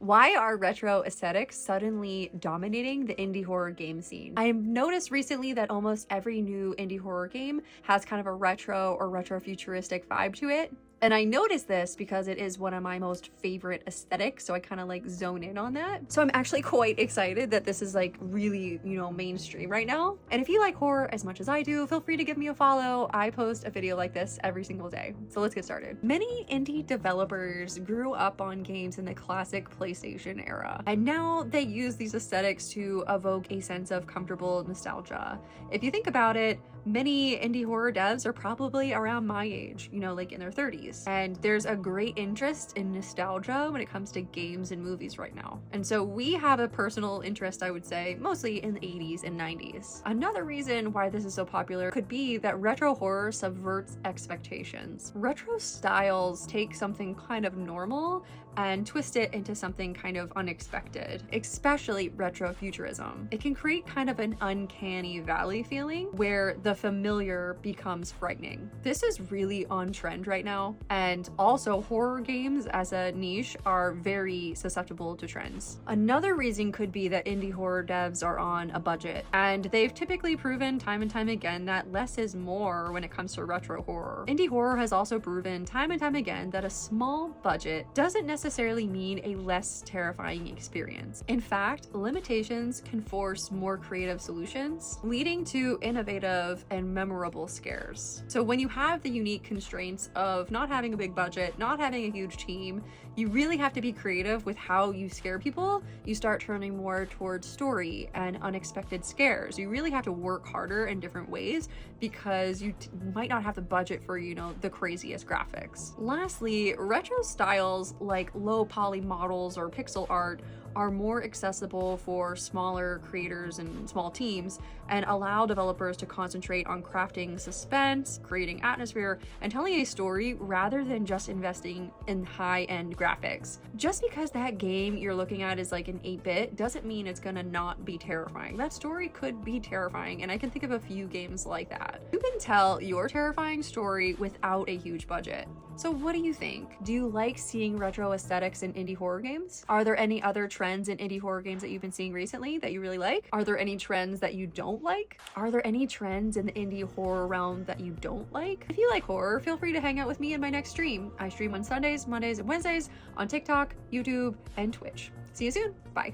Why are retro aesthetics suddenly dominating the indie horror game scene? I've noticed recently that almost every new indie horror game has kind of a retro or retro futuristic vibe to it. And I noticed this because it is one of my most favorite aesthetics, so I kind of like zone in on that. So I'm actually quite excited that this is like really, mainstream right now. And if you like horror as much as I do, feel free to give me a follow. I post a video like this every single day. So let's get started. Many indie developers grew up on games in the classic PlayStation era, and now they use these aesthetics to evoke a sense of comfortable nostalgia. If you think about it, many indie horror devs are probably around my age, like in their 30s. And there's a great interest in nostalgia when it comes to games and movies right now. And so we have a personal interest, I would say, mostly in the 80s and 90s. Another reason why this is so popular could be that retro horror subverts expectations. Retro styles take something kind of normal and twist it into something kind of unexpected, especially retrofuturism. It can create kind of an uncanny valley feeling where the familiar becomes frightening. This is really on trend right now, and also horror games as a niche are very susceptible to trends. Another reason could be that indie horror devs are on a budget, and they've typically proven time and time again that less is more when it comes to retro horror. Indie horror has also proven time and time again that a small budget doesn't necessarily mean a less terrifying experience. In fact, limitations can force more creative solutions, leading to innovative and memorable scares. So when you have the unique constraints of not having a big budget, not having a huge team, you really have to be creative with how you scare people. You start turning more towards story and unexpected scares. You really have to work harder in different ways because you might not have the budget for, the craziest graphics. Lastly, retro styles like low poly models or pixel art are more accessible for smaller creators and small teams and allow developers to concentrate on crafting suspense, creating atmosphere, and telling a story rather than just investing in high-end graphics. Just because that game you're looking at is like an 8-bit doesn't mean it's gonna not be terrifying. That story could be terrifying, and I can think of a few games like that. You can tell your terrifying story without a huge budget. So what do you think? Do you like seeing retro aesthetics in indie horror games? Are there any other trends in indie horror games that you've been seeing recently that you really like? Are there any trends that you don't like? Are there any trends in the indie horror realm that you don't like? If you like horror, feel free to hang out with me in my next stream. I stream on Sundays, Mondays, and Wednesdays on TikTok, YouTube, and Twitch. See you soon. Bye.